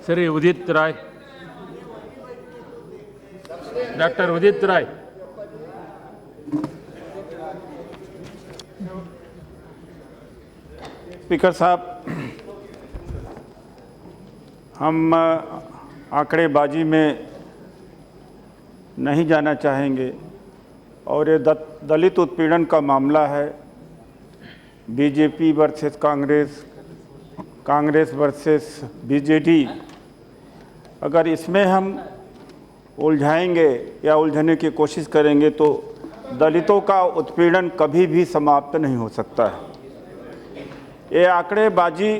श्री उदित राय, doctor उदित राय। Speaker साहब, हम आंकड़ेबाजी में नहीं जाना चाहेंगे और ये दलित उत्पीड़न का मामला है। BJP versus Congress, Congress versus BJD. अगर इसमें हम उलझाएंगे या उलझने की कोशिश करेंगे तो दलितों का उत्पीड़न कभी भी समाप्त नहीं हो सकता है। ये आंकड़ेबाजी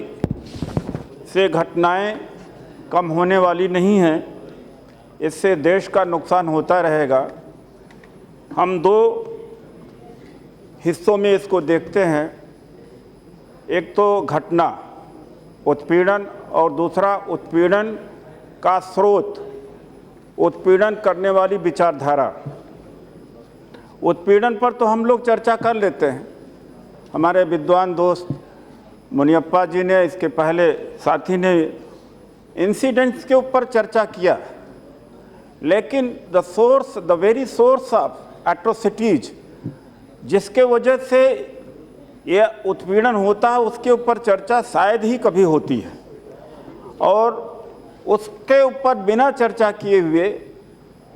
से घटनाएं कम होने वाली नहीं हैं, इससे देश का नुकसान होता रहेगा। हम दो हिस्सों में इसको देखते हैं, एक तो घटना उत्पीड़न और दूसरा उत्पीड़न का स्रोत, उत्पीड़न करने वाली विचारधारा। उत्पीड़न पर तो हम लोग चर्चा कर लेते हैं। हमारे विद्वान दोस्त मुनियप्पा जी ने, इसके पहले साथी ने इंसिडेंट्स के ऊपर चर्चा किया, लेकिन the very source of atrocities जिसके वजह से यह उत्पीड़न होता है, उसके ऊपर चर्चा शायद ही कभी होती है और उसके ऊपर बिना चर्चा किए हुए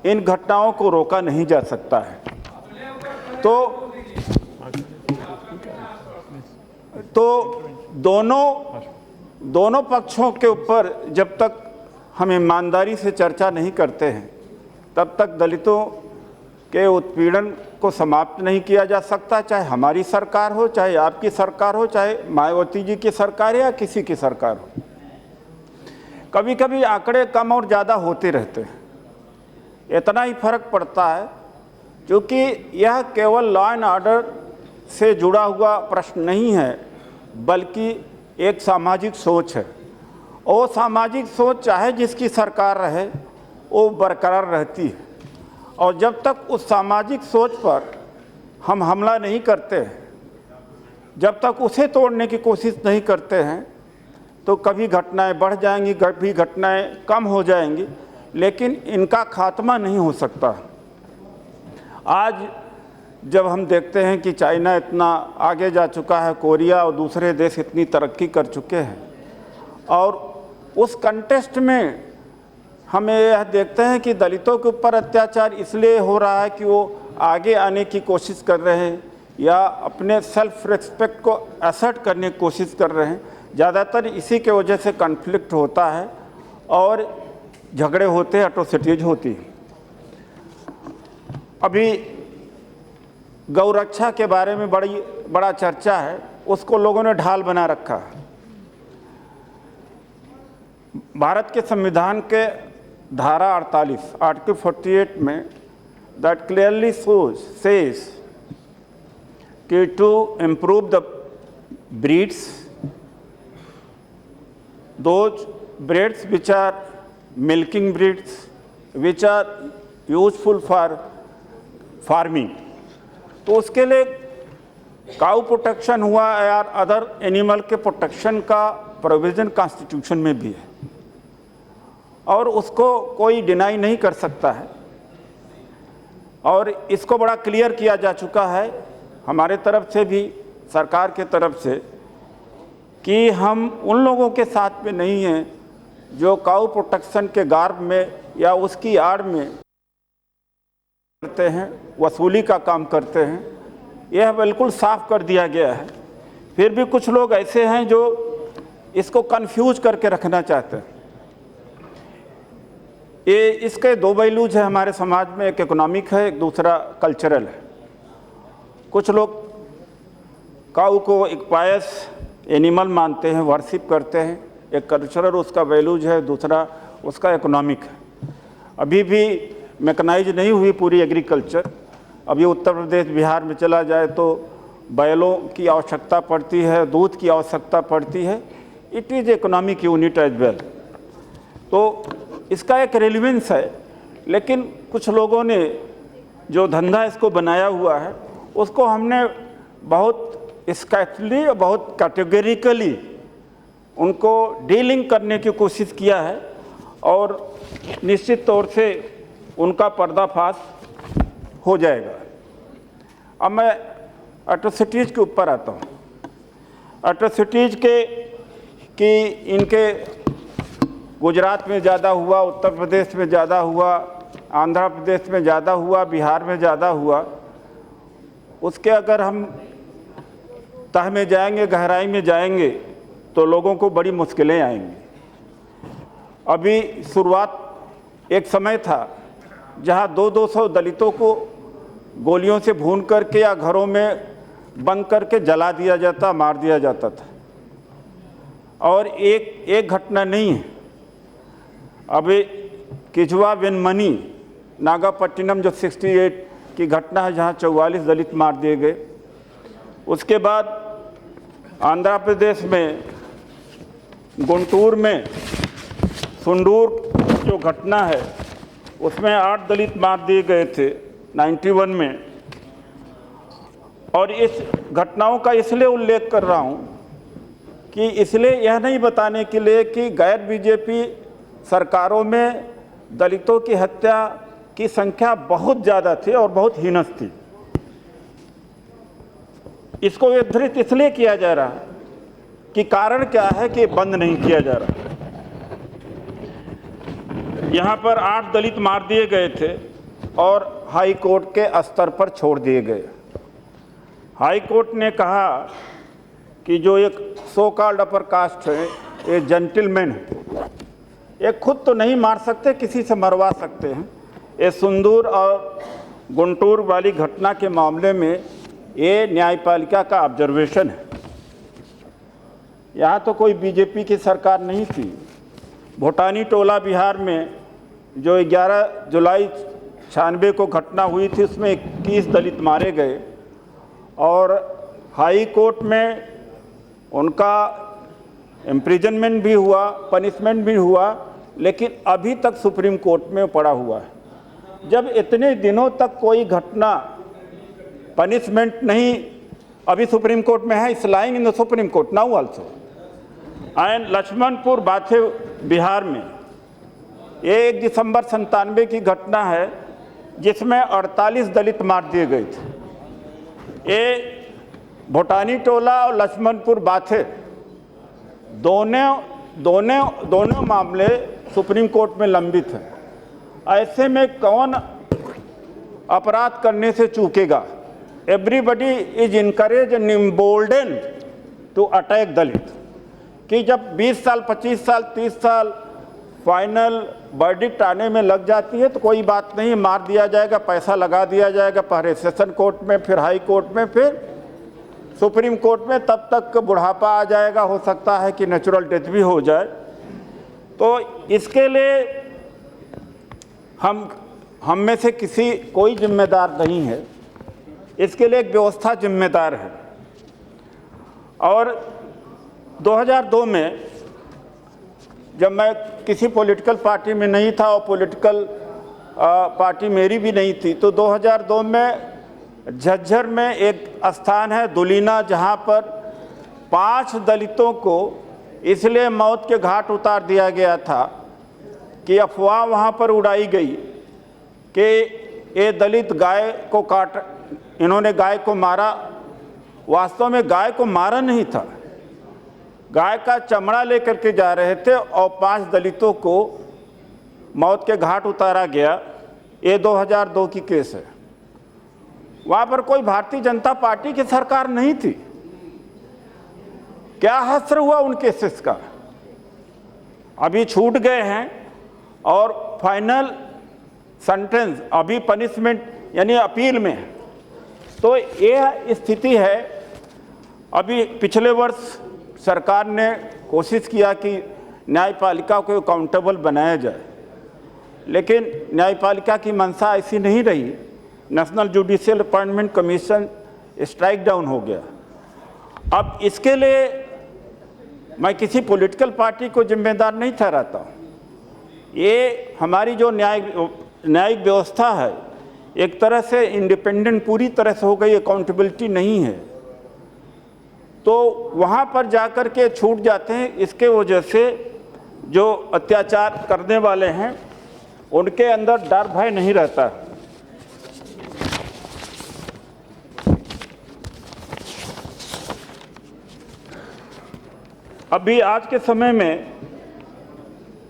इन घटनाओं को रोका नहीं जा सकता है। तो दोनों पक्षों के ऊपर जब तक हम ईमानदारी से चर्चा नहीं करते हैं, तब तक दलितों के उत्पीड़न को समाप्त नहीं किया जा सकता। चाहे हमारी सरकार हो, चाहे आपकी सरकार हो, चाहे मायावती जी की सरकार है या किसी की सरकार हो। कभी कभी आंकड़े कम और ज़्यादा होते रहते हैं, इतना ही फर्क पड़ता है, क्योंकि यह केवल लॉ एंड ऑर्डर से जुड़ा हुआ प्रश्न नहीं है, बल्कि एक सामाजिक सोच है। और सामाजिक सोच चाहे जिसकी सरकार रहे, वो बरकरार रहती है। और जब तक उस सामाजिक सोच पर हम हमला नहीं करते हैं, जब तक उसे तोड़ने की कोशिश नहीं करते हैं, तो कभी घटनाएं बढ़ जाएंगी, कभी घटनाएं कम हो जाएंगी, लेकिन इनका खात्मा नहीं हो सकता। आज जब हम देखते हैं कि चाइना इतना आगे जा चुका है, कोरिया और दूसरे देश इतनी तरक्की कर चुके हैं, और उस कंटेस्ट में हमें यह देखते हैं कि दलितों के ऊपर अत्याचार इसलिए हो रहा है कि वो आगे आने की कोशिश कर रहे हैं या अपने सेल्फ रिस्पेक्ट को असर्ट करने की कोशिश कर रहे हैं। ज़्यादातर इसी के वजह से कॉन्फ्लिक्ट होता है और झगड़े होते हैं, एट्रोसिटीज होती है। अभी गौरक्षा के बारे में बड़ा चर्चा है, उसको लोगों ने ढाल बना रखा है। भारत के संविधान के धारा 48 आर्टिकल 48 में दैट क्लियरली सेज कि to improve the breeds, those breeds which are milking breeds, which are useful for farming, तो उसके लिए काऊ प्रोटेक्शन हुआ या अदर एनिमल के प्रोटेक्शन का प्रोविज़न कॉन्स्टिट्यूशन में भी है और उसको कोई डिनाई नहीं कर सकता है। और इसको बड़ा क्लियर किया जा चुका है हमारे तरफ से भी, सरकार के तरफ से, कि हम उन लोगों के साथ में नहीं हैं जो काऊ प्रोटेक्शन के गार्ब में या उसकी आड़ में करते हैं, वसूली का काम करते हैं। यह बिल्कुल साफ कर दिया गया है। फिर भी कुछ लोग ऐसे हैं जो इसको कंफ्यूज करके रखना चाहते हैं। ये इसके दो पहलू हैं हमारे समाज में, एक इकोनॉमिक है, एक दूसरा कल्चरल है। कुछ लोग काऊ को एक पायस एनिमल मानते हैं, वर्शिप करते हैं। एक कल्चरल उसका वैल्यूज है, दूसरा उसका इकोनॉमिक है। अभी भी मैकेनाइज नहीं हुई पूरी एग्रीकल्चर। अभी उत्तर प्रदेश, बिहार में चला जाए तो बैलों की आवश्यकता पड़ती है, दूध की आवश्यकता पड़ती है। It is economic unit as well. तो इसका एक रेलिवेंस है, लेकिन कुछ लोगों ने जो धंधा इसको बनाया हुआ है, उसको हमने बहुत स्कैटली, बहुत कैटेगरिकली उनको डीलिंग करने की कोशिश किया है। और निश्चित तौर से उनका पर्दाफाश हो जाएगा। अब मैं एट्रोसिटीज़ के ऊपर आता हूँ। एट्रोसिटीज़ कि इनके गुजरात में ज़्यादा हुआ, उत्तर प्रदेश में ज़्यादा हुआ, आंध्र प्रदेश में ज़्यादा हुआ, बिहार में ज़्यादा हुआ, उसके अगर हम तह में जाएंगे, गहराई में जाएंगे तो लोगों को बड़ी मुश्किलें आएंगी। अभी शुरुआत एक समय था जहां 200-200 दलितों को गोलियों से भून करके या घरों में बंद करके जला दिया जाता, मार दिया जाता था। और एक घटना नहीं है। अभी किजवा वेनमनी नागापट्टिनम जो 68 की घटना है जहां 44 दलित मार दिए गए। उसके बाद आंध्र प्रदेश में गुंटूर में सुंडूर जो घटना है उसमें 8 दलित मार दिए गए थे 91 में। और इस घटनाओं का इसलिए उल्लेख कर रहा हूं कि इसलिए यह नहीं बताने के लिए कि गैर बीजेपी सरकारों में दलितों की हत्या की संख्या बहुत ज़्यादा थी और बहुत हीनस थी। इसको उद्धृत इसलिए किया जा रहा है कि कारण क्या है कि बंद नहीं किया जा रहा। यहाँ पर 8 दलित मार दिए गए थे और हाई कोर्ट के स्तर पर छोड़ दिए गए। हाई कोर्ट ने कहा कि जो एक सो कॉल्ड अपर कास्ट है, ये जेंटलमैन है, ये खुद तो नहीं मार सकते, किसी से मरवा सकते हैं। ये सुंदूर और गुंटूर वाली घटना के मामले में ये न्यायपालिका का ऑब्जर्वेशन है। यहाँ तो कोई बीजेपी की सरकार नहीं थी। भूटानी टोला बिहार में जो 11 जुलाई 96 को घटना हुई थी उसमें 21 दलित मारे गए और हाई कोर्ट में उनका इम्प्रिजनमेंट भी हुआ, पनिशमेंट भी हुआ, लेकिन अभी तक सुप्रीम कोर्ट में पड़ा हुआ है। जब इतने दिनों तक कोई घटना पनिशमेंट नहीं अभी सुप्रीम कोर्ट में है, is lying in the Supreme Court now also. And Lakshmanpur Bathe Bihar में ये 1 दिसंबर 97 की घटना है जिसमें 48 दलित मार दिए गए थे। ये भूटानी टोला और लक्ष्मणपुर बाथे दोनों मामले सुप्रीम कोर्ट में लंबित हैं। ऐसे में कौन अपराध करने से चूकेगा? Everybody is encourage and embolden to attack Dalit. कि जब 20 साल, 25 साल, 30 साल फाइनल वर्डिक्ट आने में लग जाती है तो कोई बात नहीं, मार दिया जाएगा, पैसा लगा दिया जाएगा, पहले सेशन कोर्ट में, फिर हाई कोर्ट में, फिर सुप्रीम कोर्ट में, तब तक बुढ़ापा आ जाएगा, हो सकता है कि नेचुरल डेथ भी हो जाए। तो इसके लिए हम में से कोई जिम्मेदार नहीं है, इसके लिए एक व्यवस्था जिम्मेदार है। और 2002 में जब मैं किसी पॉलिटिकल पार्टी में नहीं था और पॉलिटिकल पार्टी मेरी भी नहीं थी, तो 2002 में झज्जर में एक स्थान है दुलीना जहां पर 5 दलितों को इसलिए मौत के घाट उतार दिया गया था कि अफवाह वहां पर उड़ाई गई कि ये दलित गाय को इन्होंने गाय को मारा। वास्तव में गाय को मारा नहीं था, गाय का चमड़ा लेकर के जा रहे थे और 5 दलितों को मौत के घाट उतारा गया। ये 2002 की केस है। वहां पर कोई भारतीय जनता पार्टी की सरकार नहीं थी। क्या हश्र हुआ उन केसेस का? अभी छूट गए हैं और फाइनल सेंटेंस अभी पनिशमेंट यानी अपील में है। तो यह स्थिति है। अभी पिछले वर्ष सरकार ने कोशिश किया कि न्यायपालिका को अकाउंटेबल बनाया जाए, लेकिन न्यायपालिका की मंशा ऐसी नहीं रही। National judicial appointment commission strike down हो गया। अब इसके लिए मैं किसी पॉलिटिकल पार्टी को जिम्मेदार नहीं ठहराता हूँ। ये हमारी जो न्यायिक व्यवस्था है एक तरह से इंडिपेंडेंट पूरी तरह से हो गई, अकाउंटेबिलिटी नहीं है, तो वहाँ पर जाकर के छूट जाते हैं। इसके वजह से जो अत्याचार करने वाले हैं उनके अंदर डर भय नहीं रहता। अभी आज के समय में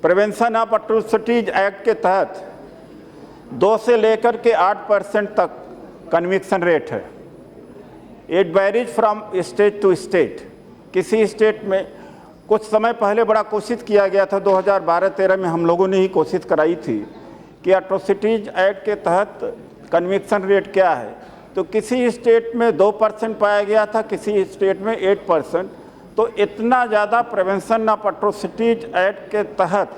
प्रिवेंशन ऑफ एट्रोसिटीज एक्ट के तहत 2 से लेकर के 8% तक कन्विक्शन रेट है। It varies from state to state. किसी स्टेट में कुछ समय पहले बड़ा कोशिश किया गया था, 2012-13 में हम लोगों ने ही कोशिश कराई थी कि एट्रोसिटीज एक्ट के तहत कन्विक्शन रेट क्या है, तो किसी स्टेट में 2% पाया गया था, किसी स्टेट में 8%। तो इतना ज़्यादा प्रिवेंशन ऑफ एट्रोसिटीज एक्ट के तहत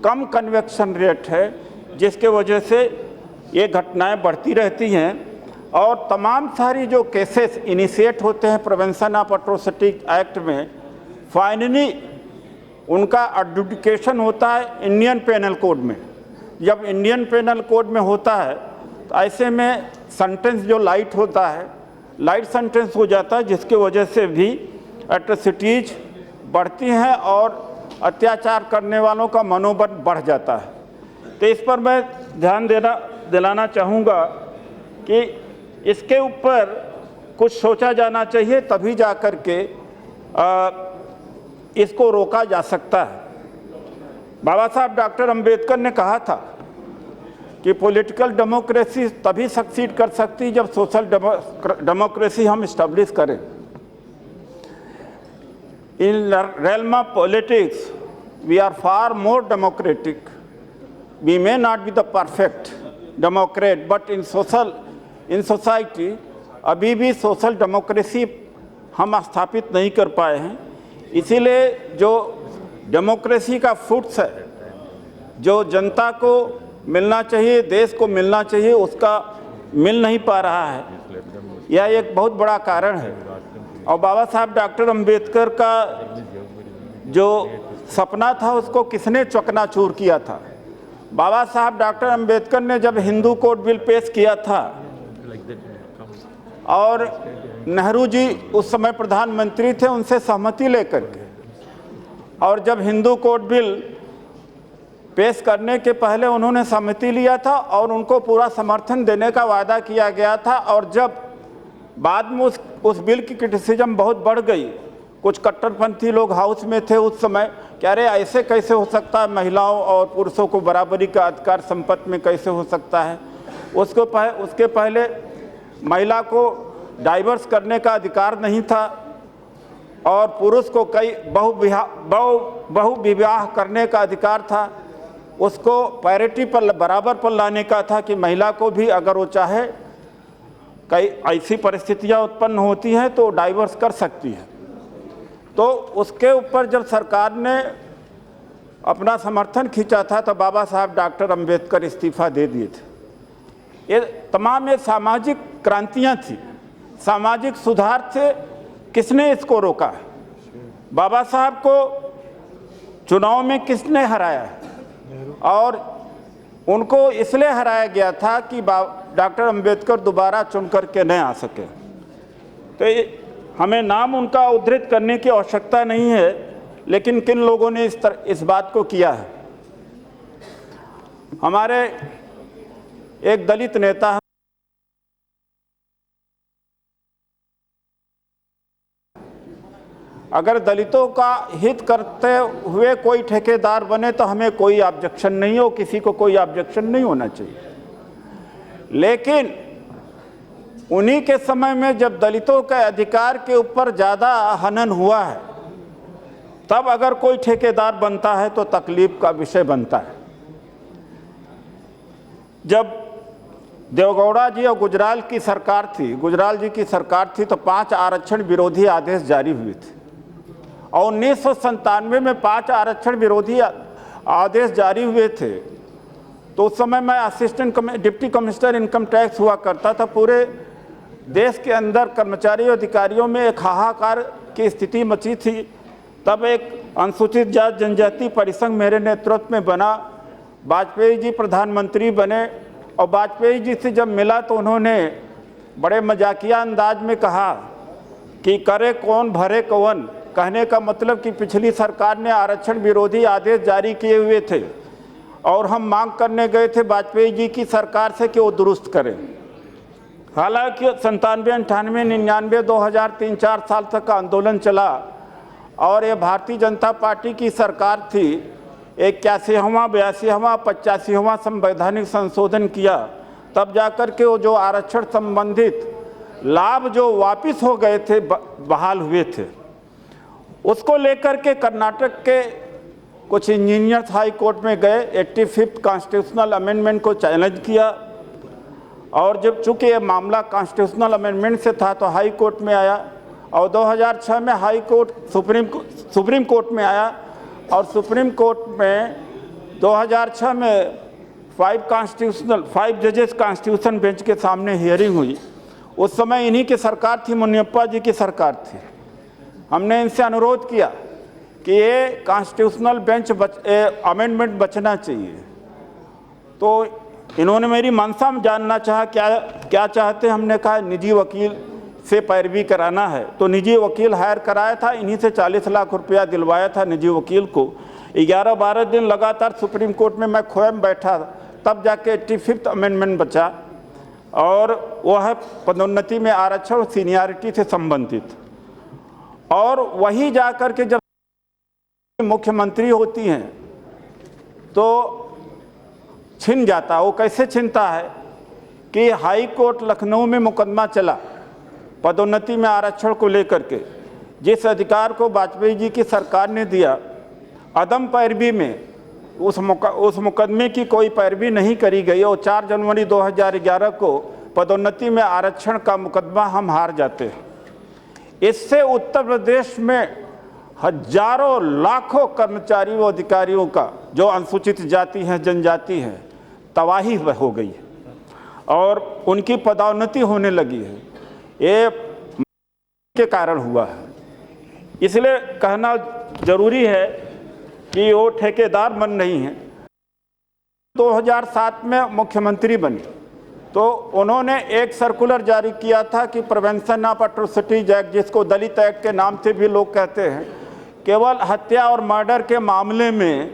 कम कन्विक्शन रेट है, जिसके वजह से ये घटनाएं बढ़ती रहती हैं। और तमाम सारी जो केसेस इनिशिएट होते हैं प्रिवेंशन ऑफ एट्रोसिटीज एक्ट में, फाइनली उनका एडजुडिकेशन होता है इंडियन पेनल कोड में। जब इंडियन पेनल कोड में होता है तो ऐसे में सेंटेंस जो लाइट होता है, लाइट सेंटेंस हो जाता है, जिसके वजह से भी एट्रोसिटीज बढ़ती हैं और अत्याचार करने वालों का मनोबल बढ़ जाता है। तो इस पर मैं ध्यान दिलाना चाहूँगा कि इसके ऊपर कुछ सोचा जाना चाहिए, तभी जा कर के इसको रोका जा सकता है। बाबा साहब डॉक्टर अंबेडकर ने कहा था कि पॉलिटिकल डेमोक्रेसी तभी सक्सीड कर सकती जब सोशल डेमोक्रेसी हम इस्टेब्लिश करें। In the realm of politics, we are far more democratic. We may not be the perfect democrat, but in society, अभी भी सोशल डेमोक्रेसी हम स्थापित नहीं कर पाए हैं। इसीलिए जो डेमोक्रेसी का फ्रूट्स है, जो जनता को मिलना चाहिए, देश को मिलना चाहिए, उसका मिल नहीं पा रहा है। यह एक बहुत बड़ा कारण है। और बाबा साहब डॉक्टर अंबेडकर का जो सपना था उसको किसने चकनाचूर किया था? बाबा साहब डॉक्टर अंबेडकर ने जब हिंदू कोड बिल पेश किया था और नेहरू जी उस समय प्रधानमंत्री थे, उनसे सहमति लेकर के, और जब हिंदू कोड बिल पेश करने के पहले उन्होंने सहमति लिया था और उनको पूरा समर्थन देने का वादा किया गया था। और जब बाद में उस बिल की क्रिटिसिज्म बहुत बढ़ गई, कुछ कट्टरपंथी लोग हाउस में थे उस समय, कह रहे ऐसे कैसे हो सकता है, महिलाओं और पुरुषों को बराबरी का अधिकार संपत्ति में कैसे हो सकता है। उसके पहले महिला को डाइवर्स करने का अधिकार नहीं था और पुरुष को कई बहु विवाह करने का अधिकार था। उसको पैरिटी पर, बराबर पर लाने का था कि महिला को भी अगर वो चाहे, कई ऐसी परिस्थितियां उत्पन्न होती हैं तो डाइवर्स कर सकती है। तो उसके ऊपर जब सरकार ने अपना समर्थन खींचा था तो बाबा साहब डॉक्टर अंबेडकर इस्तीफा दे दिए थे। ये तमाम ये सामाजिक क्रांतियां थी, सामाजिक सुधार थे। किसने इसको रोका है? बाबा साहब को चुनाव में किसने हराया है? और उनको इसलिए हराया गया था कि डॉक्टर अंबेडकर दोबारा चुन करके नहीं आ सके। तो हमें नाम उनका उद्धृत करने की आवश्यकता नहीं है, लेकिन किन लोगों ने इस बात को किया है। हमारे एक दलित नेता हैं, अगर दलितों का हित करते हुए कोई ठेकेदार बने तो हमें कोई ऑब्जेक्शन नहीं हो, किसी को कोई ऑब्जेक्शन नहीं होना चाहिए। लेकिन उन्हीं के समय में जब दलितों के अधिकार के ऊपर ज़्यादा हनन हुआ है, तब अगर कोई ठेकेदार बनता है तो तकलीफ का विषय बनता है। जब देवगौड़ा जी और गुजराल की सरकार थी, गुजराल जी की सरकार थी, तो 5 आरक्षण विरोधी आदेश जारी हुए थे और 1997 में 5 आरक्षण विरोधी आदेश जारी हुए थे। तो उस समय मैं डिप्टी कमिश्नर इनकम टैक्स हुआ करता था। पूरे देश के अंदर कर्मचारियों अधिकारियों में एक हाहाकार की स्थिति मची थी। तब एक अनुसूचित जाति जनजाति परिसंघ मेरे नेतृत्व में बना, वाजपेयी जी प्रधानमंत्री बने और वाजपेयी जी से जब मिला तो उन्होंने बड़े मजाकिया अंदाज में कहा कि करे कौन भरे कौन, कहने का मतलब कि पिछली सरकार ने आरक्षण विरोधी आदेश जारी किए हुए थे और हम मांग करने गए थे वाजपेयी जी की सरकार से कि वो दुरुस्त करें। हालांकि 97, 98, 99, 2000, 3-4 साल तक का आंदोलन चला और ये भारतीय जनता पार्टी की सरकार थी। 81वां, 82वां, 85वां संवैधानिक संशोधन किया, तब जाकर के वो जो आरक्षण संबंधित लाभ जो वापस हो गए थे, बहाल हुए थे, उसको लेकर के कर्नाटक के कुछ इंजीनियर्स हाई कोर्ट में गए, 85th कॉन्स्टिट्यूशनल अमेंडमेंट को चैलेंज किया और जब चूंकि ये मामला कॉन्स्टिट्यूशनल अमेंडमेंट से था तो हाई कोर्ट में आया और 2006 में हाई कोर्ट सुप्रीम कोर्ट में आया और सुप्रीम कोर्ट में 2006 में 5 जजेस कॉन्स्टिट्यूशन बेंच के सामने हियरिंग हुई। उस समय इन्हीं की सरकार थी, मुनियप्पा जी की सरकार थी। हमने इनसे अनुरोध किया कि ये कॉन्स्टिट्यूशनल बेंच अमेंडमेंट बचना चाहिए, तो इन्होंने मेरी मंशा में जानना चाहा क्या चाहते हैं। हमने कहा निजी वकील से पैरवी कराना है, तो निजी वकील हायर कराया था, इन्हीं से 40 लाख रुपया दिलवाया था निजी वकील को। 11-12 दिन लगातार सुप्रीम कोर्ट में मैं स्वयं बैठा, तब जाके 85th अमेंडमेंट बचा और वह है पदोन्नति में आरक्षण और सीनियरिटी से संबंधित। और वही जाकर के जब मुख्यमंत्री होती हैं तो छिन जाता है। वो कैसे छिनता है कि हाई कोर्ट लखनऊ में मुकदमा चला पदोन्नति में आरक्षण को लेकर के, जिस अधिकार को वाजपेयी जी की सरकार ने दिया, अदम पैरवी में उस मुकदमे की कोई पैरवी नहीं करी गई और 4 जनवरी 2011 को पदोन्नति में आरक्षण का मुकदमा हम हार जाते हैं। इससे उत्तर प्रदेश में हजारों लाखों कर्मचारियों व अधिकारियों का जो अनुसूचित जाति हैं, जनजाति हैं, तबाही हो गई है और उनकी पदोन्नति होने लगी है। ये के कारण हुआ है। इसलिए कहना जरूरी है कि वो ठेकेदार बन रही हैं। 2007 में मुख्यमंत्री बनी तो उन्होंने एक सर्कुलर जारी किया था कि प्रिवेंशन ऑफ एट्रोसिटीज एक्ट, जिसको दलित एक्ट के नाम से भी लोग कहते हैं, केवल हत्या और मर्डर के मामले में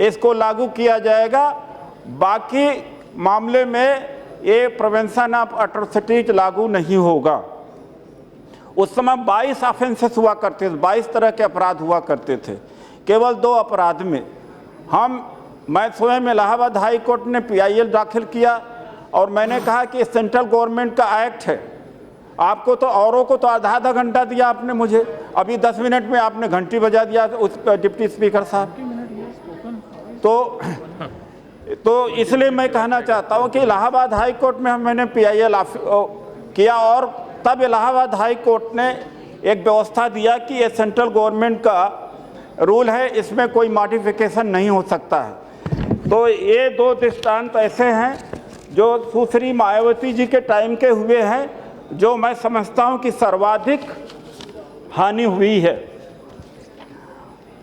इसको लागू किया जाएगा, बाकी मामले में ये प्रिवेंशन ऑफ एट्रोसिटीज लागू नहीं होगा। उस समय 22 ऑफेंसेस हुआ करते थे, 22 तरह के अपराध हुआ करते थे। केवल 2 अपराध में मैं स्वयं इलाहाबाद हाई कोर्ट ने PIL दाखिल किया और मैंने कहा कि सेंट्रल गवर्नमेंट का एक्ट है, आपको तो औरों को तो आधा घंटा दिया आपने, मुझे अभी 10 मिनट में आपने घंटी बजा दिया उस डिप्टी स्पीकर साहब। तो इसलिए मैं कहना चाहता हूँ कि इलाहाबाद हाई कोर्ट में मैंने PIL किया और तब इलाहाबाद हाई कोर्ट ने एक व्यवस्था दिया कि ये सेंट्रल गवर्नमेंट का रूल है, इसमें कोई मॉडिफिकेशन नहीं हो सकता है। तो ये 2 दृष्टांत ऐसे हैं जो सुश्री मायावती जी के टाइम के हुए हैं, जो मैं समझता हूं कि सर्वाधिक हानि हुई है।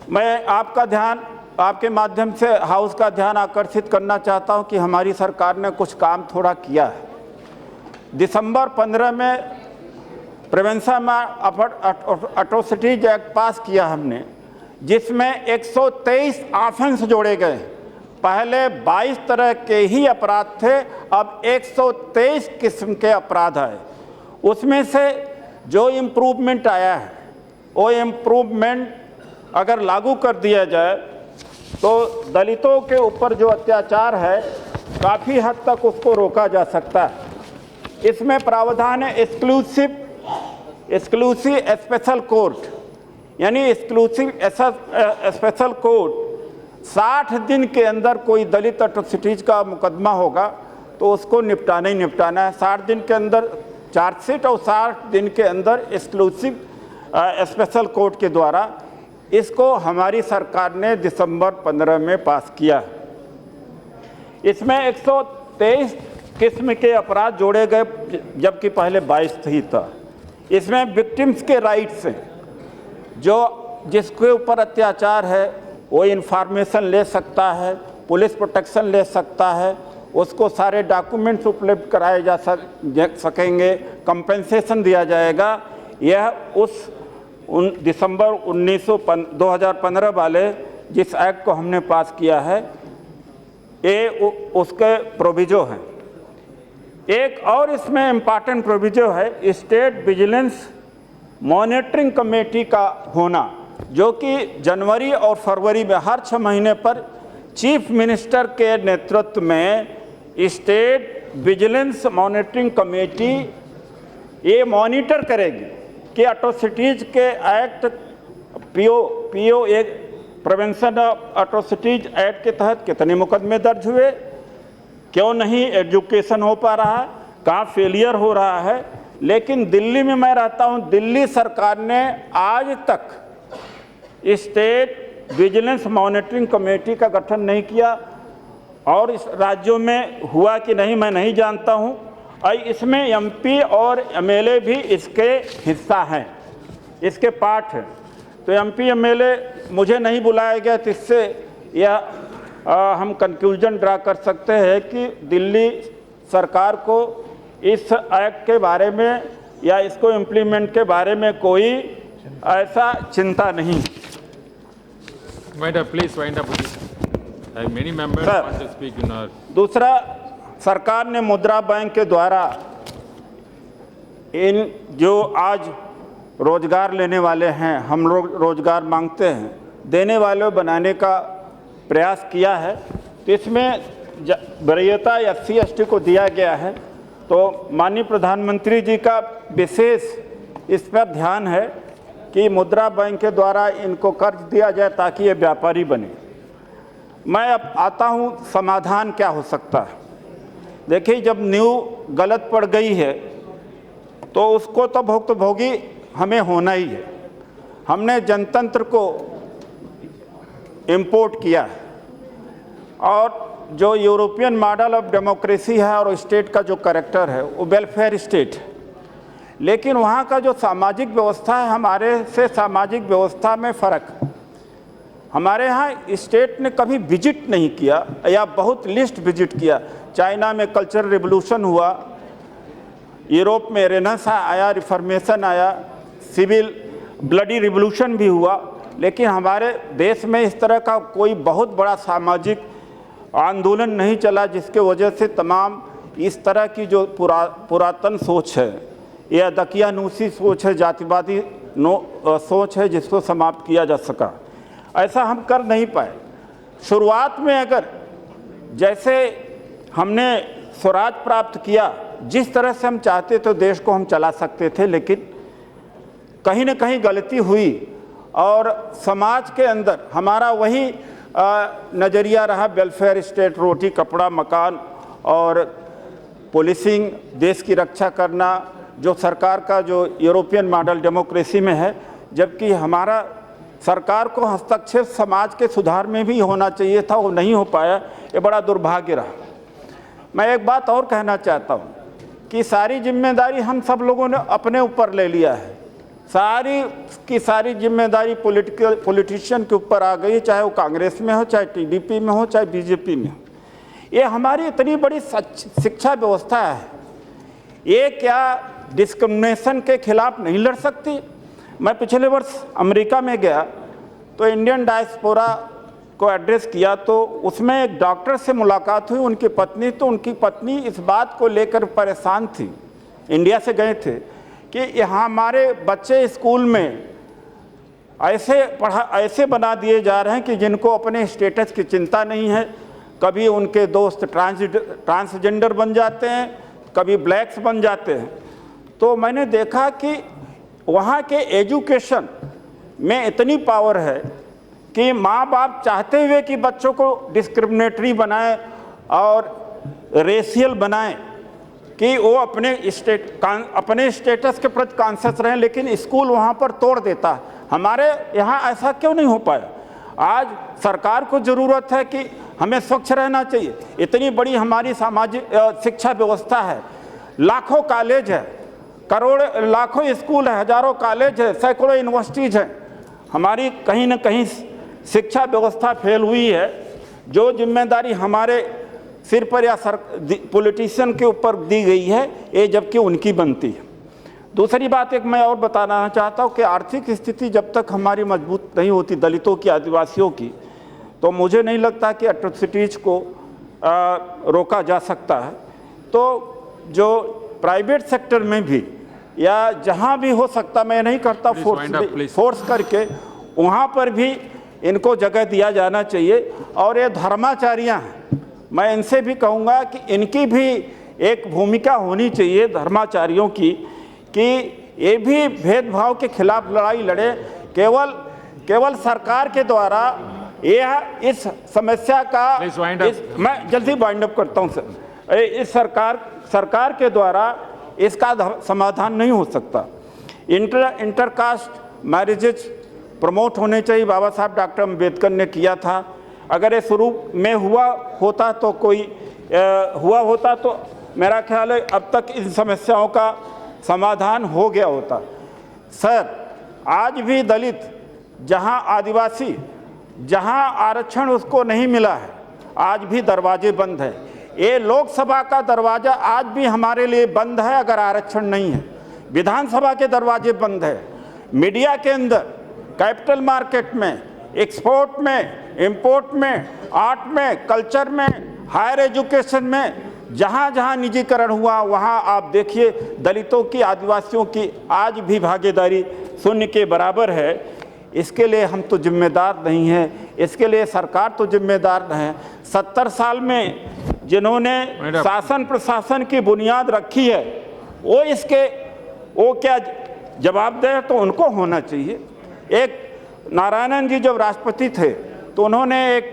मैं आपका ध्यान, आपके माध्यम से हाउस का ध्यान आकर्षित करना चाहता हूं कि हमारी सरकार ने कुछ काम थोड़ा किया है। दिसंबर 15 में प्रिवेंशन ऑफ एट्रोसिटीज एक्ट पास किया हमने, जिसमें 123 ऑफेंस जोड़े गए। पहले 22 तरह के ही अपराध थे, अब 123 किस्म के अपराध आए। उसमें से जो इम्प्रूवमेंट आया है, वो इम्प्रूवमेंट अगर लागू कर दिया जाए तो दलितों के ऊपर जो अत्याचार है काफ़ी हद तक उसको रोका जा सकता है। इसमें प्रावधान है एक्सक्लूसिव स्पेशल कोर्ट, यानी एक्सक्लूसिव स्पेशल कोर्ट 60 दिन के अंदर कोई दलित एट्रोसिटीज का मुकदमा होगा तो उसको निपटाना ही निपटाना है। 60 दिन के अंदर चार्जशीट और 60 दिन के अंदर एक्सक्लूसिव स्पेशल कोर्ट के द्वारा इसको हमारी सरकार ने दिसंबर 15 में पास किया। इसमें 123 किस्म के अपराध जोड़े गए, जबकि पहले 22 ही था। इसमें विक्टिम्स के राइट्स हैं, जो जिसके ऊपर अत्याचार है वो इन्फॉर्मेशन ले सकता है, पुलिस प्रोटेक्शन ले सकता है, उसको सारे डॉक्यूमेंट्स उपलब्ध कराए जा सकेंगे, कंपेंसेशन दिया जाएगा। यह उस दिसंबर 2015 वाले जिस एक्ट को हमने पास किया है, ये उसके प्रोविजो हैं। एक और इसमें इम्पॉर्टेंट प्रोविजो है स्टेट विजिलेंस मॉनिटरिंग कमेटी का होना, जो कि जनवरी और फरवरी में हर 6 महीने पर चीफ मिनिस्टर के नेतृत्व में स्टेट विजिलेंस मॉनिटरिंग कमेटी ये मॉनिटर करेगी कि एट्रोसिटीज़ के एक्ट पीओ एक प्रिवेंशन ऑफ एट्रोसिटीज एक्ट के तहत कितने मुकदमे दर्ज हुए, क्यों नहीं एजुकेशन हो पा रहा है, कहाँ फेलियर हो रहा है। लेकिन दिल्ली में मैं रहता हूँ, दिल्ली सरकार ने आज तक स्टेट विजिलेंस मॉनिटरिंग कमेटी का गठन नहीं किया, और इस राज्यों में हुआ कि नहीं मैं नहीं जानता हूँ। और इसमें एमपी और एमएलए भी इसके हिस्सा हैं, इसके पार्ट हैं। तो एमपी एमएलए मुझे नहीं बुलाया गया, तो इससे यह हम कंक्लूजन ड्रा कर सकते हैं कि दिल्ली सरकार को इस एक्ट के बारे में या इसको इम्प्लीमेंट के बारे में कोई ऐसा चिंता नहीं। Please wind up. Many members want to speak in our... दूसरा, सरकार ने मुद्रा बैंक के द्वारा इन जो आज रोजगार लेने वाले हैं, हम लोग रोजगार मांगते हैं, देने वाले बनाने का प्रयास किया है। तो इसमें वरीयता SC/ST को दिया गया है। तो माननीय प्रधानमंत्री जी का विशेष इस पर ध्यान है कि मुद्रा बैंक के द्वारा इनको कर्ज दिया जाए ताकि ये व्यापारी बने। मैं अब आता हूँ समाधान क्या हो सकता है। देखिए, जब नींव गलत पड़ गई है तो उसको तो भुक्तभोगी हमें होना ही है। हमने जनतंत्र को इंपोर्ट किया है, और जो यूरोपियन मॉडल ऑफ डेमोक्रेसी है और स्टेट का जो कैरेक्टर है वो वेलफेयर स्टेट है। लेकिन वहाँ का जो सामाजिक व्यवस्था है, हमारे से सामाजिक व्यवस्था में फ़र्क है। हमारे यहाँ स्टेट ने कभी विजिट नहीं किया या बहुत लिस्ट विजिट किया। चाइना में कल्चरल रिवोल्यूशन हुआ, यूरोप में रेनेसां आया, रिफॉर्मेशन आया, सिविल ब्लडी रिवोल्यूशन भी हुआ, लेकिन हमारे देश में इस तरह का कोई बहुत बड़ा सामाजिक आंदोलन नहीं चला जिसके वजह से तमाम इस तरह की जो पुरातन सोच है या दकियानूसी सोच है, जातिवादी सोच है, जिसको समाप्त किया जा सका। ऐसा हम कर नहीं पाए। शुरुआत में अगर जैसे हमने स्वराज प्राप्त किया, जिस तरह से हम चाहते तो देश को हम चला सकते थे, लेकिन कहीं ना कहीं गलती हुई और समाज के अंदर हमारा वही नज़रिया रहा, वेलफेयर स्टेट, रोटी कपड़ा मकान और पुलिसिंग, देश की रक्षा करना, जो सरकार का जो यूरोपियन मॉडल डेमोक्रेसी में है। जबकि हमारा सरकार को हस्तक्षेप समाज के सुधार में भी होना चाहिए था, वो नहीं हो पाया। ये बड़ा दुर्भाग्य रहा। मैं एक बात और कहना चाहता हूँ कि सारी जिम्मेदारी हम सब लोगों ने अपने ऊपर ले लिया है। सारी की सारी जिम्मेदारी पॉलिटिशियन के ऊपर आ गई, चाहे वो कांग्रेस में हो, चाहे टीडीपी में हो, चाहे बीजेपी में हो। ये हमारी इतनी बड़ी शिक्षा व्यवस्था है, ये क्या डिस्क्रिमिनेशन के खिलाफ नहीं लड़ सकती? मैं पिछले वर्ष अमेरिका में गया तो इंडियन डायस्पोरा को एड्रेस किया, तो उसमें एक डॉक्टर से मुलाकात हुई, उनकी पत्नी इस बात को लेकर परेशान थी, इंडिया से गए थे, कि यहाँ हमारे बच्चे स्कूल में ऐसे बना दिए जा रहे हैं कि जिनको अपने स्टेटस की चिंता नहीं है। कभी उनके दोस्त ट्रांसजेंडर बन जाते हैं, कभी ब्लैक्स बन जाते हैं। तो मैंने देखा कि वहाँ के एजुकेशन में इतनी पावर है कि माँ बाप चाहते हुए कि बच्चों को डिस्क्रिमिनेटरी बनाएं और रेशियल बनाएं कि वो अपने स्टेटस के प्रति कॉन्शियस रहें, लेकिन स्कूल वहाँ पर तोड़ देता है। हमारे यहाँ ऐसा क्यों नहीं हो पाया? आज सरकार को ज़रूरत है कि हमें स्वच्छ रहना चाहिए। इतनी बड़ी हमारी सामाजिक शिक्षा व्यवस्था है, लाखों कॉलेज है, लाखों स्कूल है, हजारों कॉलेज है, सैकड़ों यूनिवर्सिटीज़ हैं। हमारी कहीं ना कहीं शिक्षा व्यवस्था फेल हुई है। जो जिम्मेदारी हमारे सिर पर या पॉलिटिशियन के ऊपर दी गई है, ये जबकि उनकी बनती है। दूसरी बात एक मैं और बताना चाहता हूँ कि आर्थिक स्थिति जब तक हमारी मजबूत नहीं होती दलितों की, आदिवासियों की, तो मुझे नहीं लगता कि एट्रोसिटीज़ को रोका जा सकता है। तो जो प्राइवेट सेक्टर में भी या जहाँ भी हो सकता, मैं नहीं करता फोर्स करके, वहाँ पर भी इनको जगह दिया जाना चाहिए। और ये धर्माचार्याँ हैं, मैं इनसे भी कहूँगा कि इनकी भी एक भूमिका होनी चाहिए धर्माचार्यों की, कि ये भी भेदभाव के खिलाफ लड़ाई लड़े। केवल सरकार के द्वारा यह इस समस्या का मैं जल्दी वाइंड अप करता हूँ सर, इस सरकार के द्वारा इसका समाधान नहीं हो सकता। इंटरकास्ट मैरिजेज प्रमोट होने चाहिए, बाबा साहब डॉक्टर अम्बेडकर ने किया था। अगर ये शुरू में हुआ होता तो मेरा ख्याल है अब तक इन समस्याओं का समाधान हो गया होता। सर, आज भी दलित, जहां आदिवासी, जहां आरक्षण उसको नहीं मिला है, आज भी दरवाजे बंद है। ये लोकसभा का दरवाज़ा आज भी हमारे लिए बंद है अगर आरक्षण नहीं है। विधानसभा के दरवाजे बंद है। मीडिया के अंदर, कैपिटल मार्केट में, एक्सपोर्ट में, इंपोर्ट में, आर्ट में, कल्चर में, हायर एजुकेशन में, जहाँ जहाँ निजीकरण हुआ वहाँ आप देखिए दलितों की, आदिवासियों की आज भी भागीदारी शून्य के बराबर है। इसके लिए हम तो जिम्मेदार नहीं हैं, इसके लिए सरकार तो जिम्मेदार है। 70 साल में जिन्होंने शासन प्रशासन की बुनियाद रखी है, वो क्या जवाबदेह तो उनको होना चाहिए। एक नारायणन जी जब राष्ट्रपति थे तो उन्होंने एक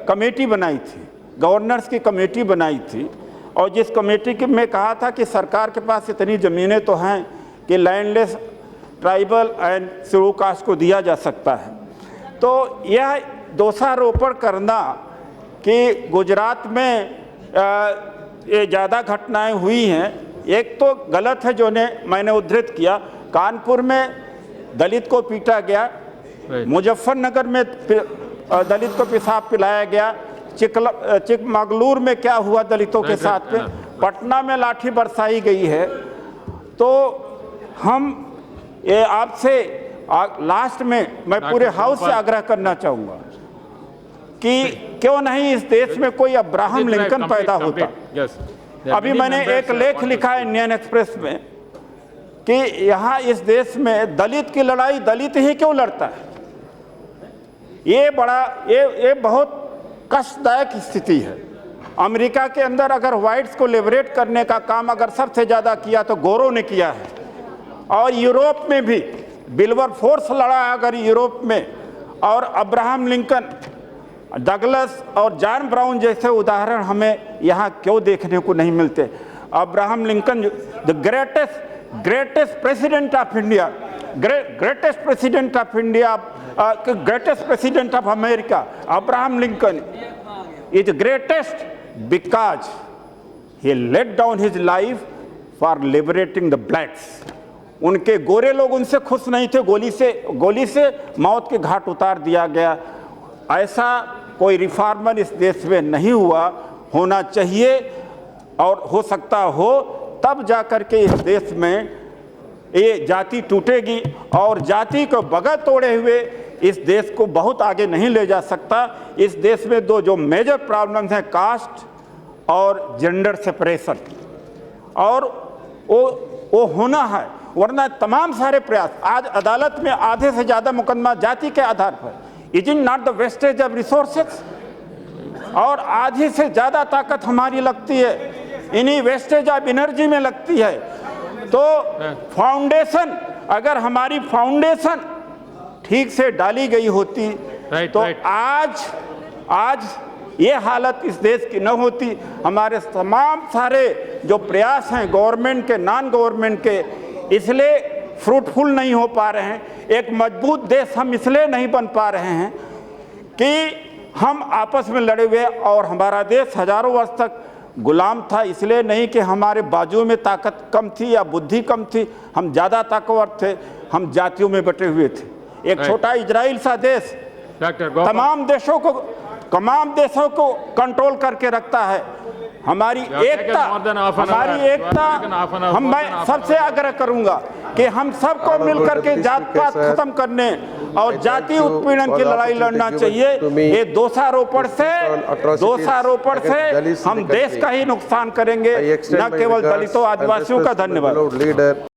कमेटी बनाई थी, गवर्नर्स की कमेटी बनाई थी, और जिस कमेटी में कहा था कि सरकार के पास इतनी ज़मीनें तो हैं कि landless tribal and schedule caste को दिया जा सकता है। तो यह दोषारोपण करना कि गुजरात में ये ज़्यादा घटनाएं हुई हैं, एक तो गलत है जो मैंने उद्धृत किया। कानपुर में दलित को पीटा गया, मुजफ्फरनगर में दलित को पेशाब पिलाया गया, चिकमगलूर में क्या हुआ दलितों के साथ में, पटना में लाठी बरसाई गई है। तो हम ये आपसे लास्ट में मैं पूरे हाउस से आग्रह करना चाहूँगा कि क्यों नहीं इस देश में कोई अब्राहम लिंकन पैदा होता। अभी मैंने एक लेख लिखा है इंडियन एक्सप्रेस में कि यहाँ इस देश में दलित की लड़ाई दलित ही क्यों लड़ता है। ये बहुत कष्टदायक स्थिति है। अमेरिका के अंदर अगर वाइट्स को लिबरेट करने का काम अगर सबसे ज़्यादा किया तो गोरों ने किया है, और यूरोप में भी विल्बर फोर्स लड़ा है अगर यूरोप में, और अब्राहम लिंकन, डगलस और जॉन ब्राउन जैसे उदाहरण हमें यहाँ क्यों देखने को नहीं मिलते। Abraham Lincoln the greatest president of India, greatest president of America, Abraham Lincoln is greatest because he let down his life for liberating the blacks. उनके गोरे लोग उनसे खुश नहीं थे, गोली से मौत के घाट उतार दिया गया। ऐसा कोई रिफॉर्मर इस देश में नहीं हुआ, होना चाहिए, और हो सकता हो तब जा कर के इस देश में ये जाति टूटेगी, और जाति को बगैर तोड़े हुए इस देश को बहुत आगे नहीं ले जा सकता। इस देश में दो जो मेजर प्रॉब्लम्स हैं, कास्ट और जेंडर सेपरेशन, और वो होना है, वरना तमाम सारे प्रयास। आज अदालत में आधे से ज़्यादा मुकदमा जाति के आधार पर, is in not the wastage of resources, और आधी से ज़्यादा ताकत हमारी लगती है इन्हीं वेस्टेज ऑफ एनर्जी में लगती है। तो फाउंडेशन, अगर हमारी फाउंडेशन ठीक से डाली गई होती तो आज ये हालत इस देश की न होती। हमारे तमाम सारे जो प्रयास हैं गवर्नमेंट के, नॉन गवर्नमेंट के, इसलिए फ्रूटफुल नहीं हो पा रहे हैं। एक मजबूत देश हम इसलिए नहीं बन पा रहे हैं कि हम आपस में लड़े हुए, और हमारा देश हजारों वर्ष तक गुलाम था, इसलिए नहीं कि हमारे बाजुओं में ताकत कम थी या बुद्धि कम थी, हम ज़्यादा ताकतवर थे, हम जातियों में बटे हुए थे। एक छोटा इजराइल सा देश तमाम देशों को कंट्रोल करके रखता है। हमारी एकता, मैं सबसे आग्रह करूंगा कि हम सबको मिलकर के जात पात खत्म करने और जाति उत्पीड़न की लड़ाई लड़ना चाहिए। ये दोषारोपण से हम देश का ही नुकसान करेंगे, न केवल दलितों आदिवासियों का। धन्यवाद।